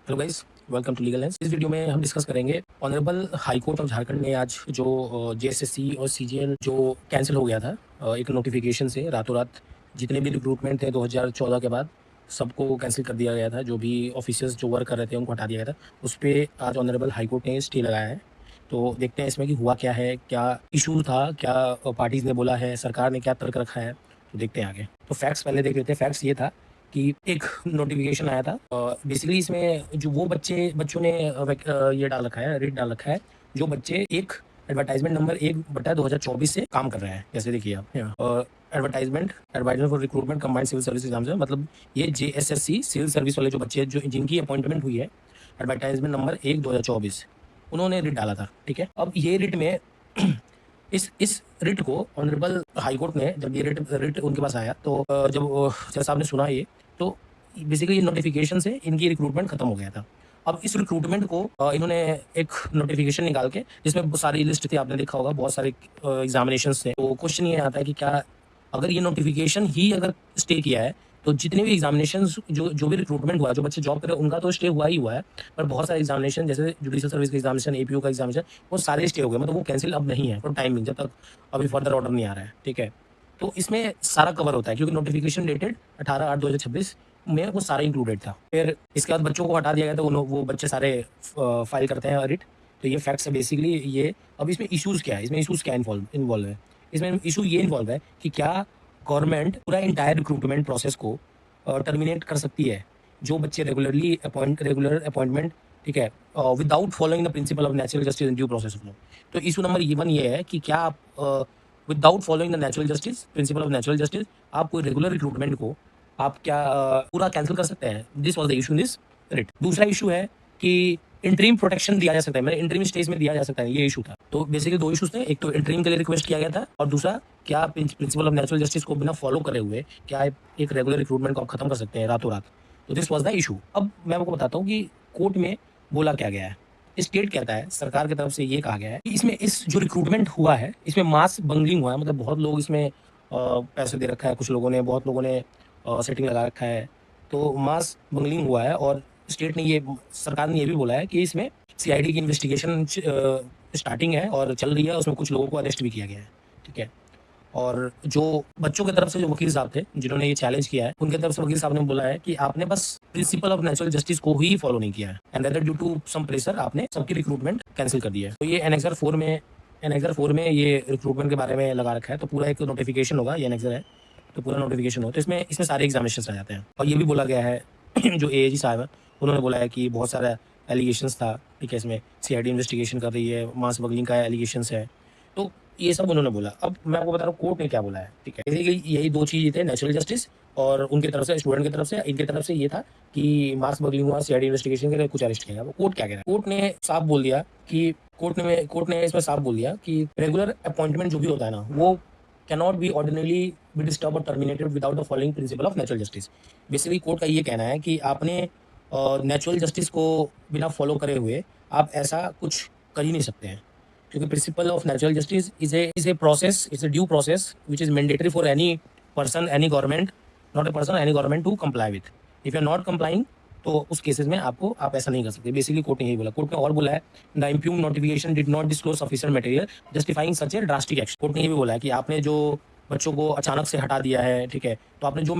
Hello guys, welcome to legal lens. इस वीडियो में हम डिस्कस करेंगे honourable high court of Jharkhand ने आज जो जेएसएससी और सीजीएल जो कैंसिल हो गया था एक नोटिफिकेशन से रातों रात जितने भी रिक्रूटमेंट थे 2014 के बाद सबको कैंसिल कर दिया गया था। जो भी ऑफिसर्स जो वर्क कर रहे थे उनको हटा दिया गया था। उस पर आज ऑनरेबल हाई कोर्ट ने स्टे लगाया है। तो देखते हैं इसमें कि हुआ क्या है, क्या इशू था, क्या पार्टीज ने बोला है, सरकार ने क्या तर्क रखा है। तो देखते हैं आगे। तो फैक्ट्स पहले देख लेते हैं। फैक्ट्स ये था कि एक नोटिफिकेशन आया था। बेसिकली इसमें जो वो बच्चों ने ये डाल रखा है, रेट डाल रखा है जो बच्चे एक एडवर्टाइजमेंट नंबर 1/2024 से काम कर रहे हैं। जैसे देखिए आप advertisement adviser for recruitment combined civil service exam से, मतलब ये जेएसएससी सिविल सर्विस वाले जो बच्चे जो जिनकी अपॉइंटमेंट हुई है एडवर्टाइजमेंट नंबर 1/2024, उन्होंने रिट डाला था। ठीक है, अब ये रिट में इस रिट को ऑनरेबल हाई कोर्ट ने जब ये रिट उनके पास आया तो जब जज साहब ने सुना ये, तो बेसिकली ये नोटिफिकेशन से इनकी रिक्रूटमेंट खत्म हो गया था। अब इस रिक्रूटमेंट को इन्होंने एक नोटिफिकेशन निकाल के, जिसमें सारी लिस्ट थी, आपने देखा होगा बहुत सारे एग्जामिनेशंस थे। तो क्वेश्चन ये आता है कि क्या अगर ये नोटिफिकेशन ही अगर स्टे किया है तो जितने भी एग्जामिनेशन जो भी रिक्रूटमेंट हुआ, जो बच्चे जॉब कर रहे हैं, उनका तो स्टे हुआ ही हुआ है। पर बहुत सारे एग्जामिनेशन जैसे जुडिशियल सर्विस का एग्जामिनेशन, एपीओ का एग्जामिनेशन, वो सारे स्टे हो गए। मतलब वो कैंसिल अब नहीं है फॉर टाइमिंग, जब तक अभी फर्दर ऑर्डर नहीं आ रहा है। ठीक है, तो इसमें सारा कवर होता है क्योंकि नोटिफिकेशन डेटेड 18/8/2026 में वो सारा इंक्लूडेड था। फिर इसके बाद बच्चों को हटा दिया गया, तो वो बच्चे सारे फाइल करते हैं रिट। तो ये फैक्ट्स है बेसिकली ये। अब इसमें इश्यूज क्या है, इसमें इश्यूज क्या इन्वॉल्व है? इसमें इशू ये इन्वॉल्व है कि क्या गवर्नमेंट पूरा इंटायर रिक्रूटमेंट प्रोसेस को टर्मिनेट कर सकती है जो बच्चे रेगुलर अपॉइंटमेंट, ठीक है, without following the principal of natural justice and due process of law. तो इशू नंबर वन ये है कि क्या आप without following the natural justice principal of natural justice आप कोई रेगुलर रिक्रूटमेंट को आप क्या पूरा कैंसिल कर सकते हैं? This was the issue in this writ. दूसरा इशू है कि इंटरिम प्रोटेक्शन दिया जा सकता है, मतलब इंटरिम स्टेज में दिया जा सकता है, ये इशू था। तो बेसिकली दो इशूज थे, एक तो इंटरिम के लिए रिक्वेस्ट किया गया था और दूसरा क्या प्रिंसिपल ऑफ नेचुरल जस्टिस को बिना फॉलो करे हुए क्या एक रेगुलर रिक्रूटमेंट को आप खत्म कर सकते हैं रातों रात। तो दिस वाज द इशू। अब मैं आपको बताता हूँ कि कोर्ट में बोला क्या गया है। स्टेट कहता है, सरकार की तरफ से ये कहा गया है कि इसमें इस जो रिक्रूटमेंट हुआ है इसमें मास बंगलिंग हुआ है। मतलब बहुत लोग इसमें पैसे दे रखा है, कुछ लोगों ने, बहुत लोगों ने सेटिंग लगा रखा है। तो मास बंगलिंग हुआ है और स्टेट ने ये, सरकार ने ये भी बोला है कि इसमें सीआईडी की इन्वेस्टिगेशन स्टार्टिंग है और चल रही है, उसमें कुछ लोगों को अरेस्ट भी किया गया है। ठीक है, और जो बच्चों की तरफ से जो वकील साहब थे जिन्होंने ये चैलेंज किया है, उनके तरफ से वकील साहब ने बोला है कि आपने बस प्रिंसिपल ऑफ नेचुरल जस्टिस को ही फॉलो नहीं किया है and other due to some pressure आपने सबकी रिक्रूटमेंट कैंसिल कर दी है। तो ये एनेक्सर 4 में ये रिक्रूटमेंट के बारे में लगा रखा है। तो पूरा एक नोटिफिकेशन होगा, ये एनेक्सर है, तो पूरा नोटिफिकेशन हो तो इसमें सारे एग्जामिनेशन आ जाते हैं। और ये भी बोला गया है जो एएजी साहब है उन्होंने बोला है कि बहुत सारा एलिगेशंस था। ठीक है, इसमें सीआईडी इन्वेस्टिगेशन कर रही है, मास स्मगलिंग का एलिगेशंस है। तो ये सब उन्होंने बोला। अब मैं आपको बता रहा हूँ कोर्ट ने क्या बोला है। ठीक है, बेसिकली यही दो चीज़ थे, नेचुरल जस्टिस और उनकी तरफ से, स्टूडेंट की तरफ से, इनकी तरफ से ये था कि मास स्मगलिंग हुआ, सीआईडी इन्वेस्टिगेशन के लिए कुछ अरेस्ट किया गया। कोर्ट क्या कह रहा है? कोर्ट ने साफ बोल दिया कि कोर्ट ने इसमें साफ बोल दिया कि रेगुलर अपॉइंटमेंट जो भी होता है ना, वो cannot be ordinarily be disturb और terminated without the following principle of natural justice. Basically court का ये कहना है कि आपने नेचुरल जस्टिस को बिना फॉलो करे हुए आप ऐसा कुछ कर ही नहीं सकते हैं, क्योंकि principle of natural justice is a process, is a due process which is mandatory for any person, any government, not a person, any government to comply with. If you are not complying तो उस cases में आप ऐसा नहीं कर सकते। Basically court ने यही बोला। कोर्ट ने और बोला है the impugned notification did not disclose sufficient material justifying such a drastic action. Court ने ये भी बोला है कि आपने जो बच्चों को अचानक से हटा दिया है, ठीक है, तो आपने जो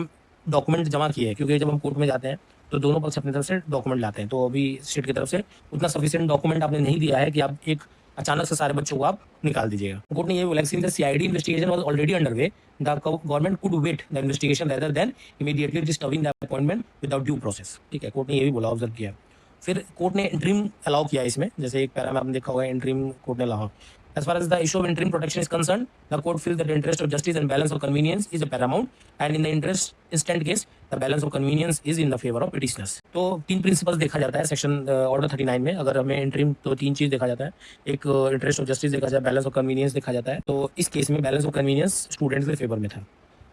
डॉक्यूमेंट जमा किए हैं, क्योंकि जब हम कोर्ट में जाते हैं तो दोनों पक्ष अपनी तरफ से डॉक्यूमेंट लाते हैं, तो अभी स्टेट की तरफ से उतना सफिशिएंट डॉक्यूमेंट आपने नहीं दिया है कि आप एक अचानक से सारे बच्चों को आप निकाल दीजिएगा। कोर्ट ने ये बोला कि CID investigation was already underway, the government could wait the investigation rather than immediately disturbing the appointment without due process. ठीक है, कोर्ट ने ये भी बोला, ऑब्जर्व किया। फिर कोर्ट ने इंटरिम अलाउ किया इसमें, जैसे एक पैरा में आपने देखा होगा इंटरिम कोर्ट ने allow. As far as the issue of interim protection is concerned, the court feels that the interest of justice and balance of convenience is a paramount, and in the instant case, the balance of convenience is in the favor of petitioners. तो तीन principles देखा जाता है section order 39 में। अगर हमें interim, तो तीन चीज देखा जाता है, एक इंटरेस्ट ऑफ जस्टिस देखा जाता है, बैलेंस ऑफ कन्वीनियंस देखा जाता है। तो इस केस में बैलेंस ऑफ कन्वीनियंस स्टूडेंट्स के फेवर में था।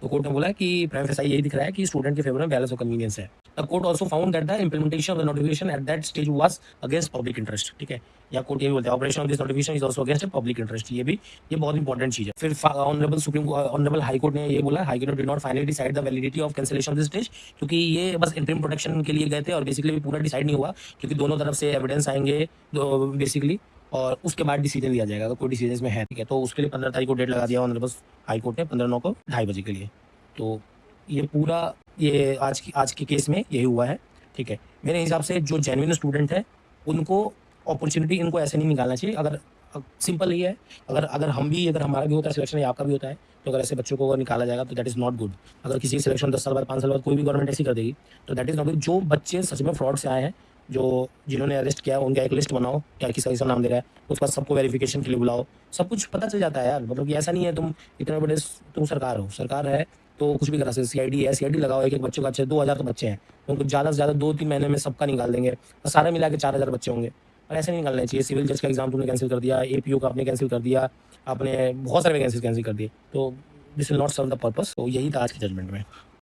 तो कोर्ट ने बोला है कि प्राइम फेसाई यही दिख रहा है कि स्टूडेंट के फेवर में बैलेंस और कन्वीनियंस है। The court also found that the implementation of the notification at that stage was against public interest. ठीक है, या कोर्ट ये भी बोलते हैं operation of this notification is also against public interest. ये बहुत इंपॉर्टेंट चीज है। फिर ऑनरेबल हाई कोर्ट ने ये बोला, high court did not finally decide the validity of cancellation of this stage, क्योंकि ये बस इंटरिम प्रोटेक्शन के लिए गए थे और बेसिकली पूरा डिसाइड नहीं हुआ, क्योंकि दोनों तरफ से एविडेंस आएंगे बेसिकली, और उसके बाद डिसीजन लिया जाएगा अगर कोई डिसीजन इसमें है। ठीक है, तो उसके लिए 15 तारीख को डेट लगा दिया ऑनरेबल हाई कोर्ट ने, 15/9 को 2:30 बजे के लिए। तो ये पूरा ये आज के केस में यही हुआ है। ठीक है, मेरे हिसाब से जो जेन्युइन स्टूडेंट है उनको अपॉर्चुनिटी इनको ऐसे नहीं निकालना चाहिए। अगर सिंपल ही है, अगर हमारा भी होता है सिलेक्शन या आपका भी होता है, तो अगर ऐसे बच्चों को अगर निकाला जाएगा तो दैट इज़ नॉट गुड। अगर किसी की सिलेक्शन 10 साल बाद 5 साल बाद कोई भी गवर्नमेंट ऐसी कर देगी तो दैट इज़ नॉट गुड। जो बच्चे सच में फ्रॉड से आए हैं, जिन्होंने अरेस्ट किया, उनका एक लिस्ट बनाओ, क्या किसका किसका नाम दे रहा है, उसके बाद सबको वेरिफिकेशन के लिए बुलाओ, सब कुछ पता चल जाता है यार। मतलब कि ऐसा नहीं है तुम इतने बड़े, तुम सरकार है तो कुछ भी करा सकते। सीआईडी है, सीआईडी लगाओ, एक बच्चों का अच्छे 2000 तो बच्चे हैं, उनको ज़्यादा से ज़्यादा 2-3 महीने में सबका निकाल देंगे, और सारे मिला के 4000 बच्चे होंगे। और ऐसे नहीं निकालना चाहिए। सिविल जज का एग्जाम तुमने कैंसिल कर दिया, एपीओ का आपने कैंसिल कर दिया, आपने बहुत सारे वैकेंसीज कैंसिल कर दिए, तो this will not serve the purpose. तो यही था आज के जजमेंट में।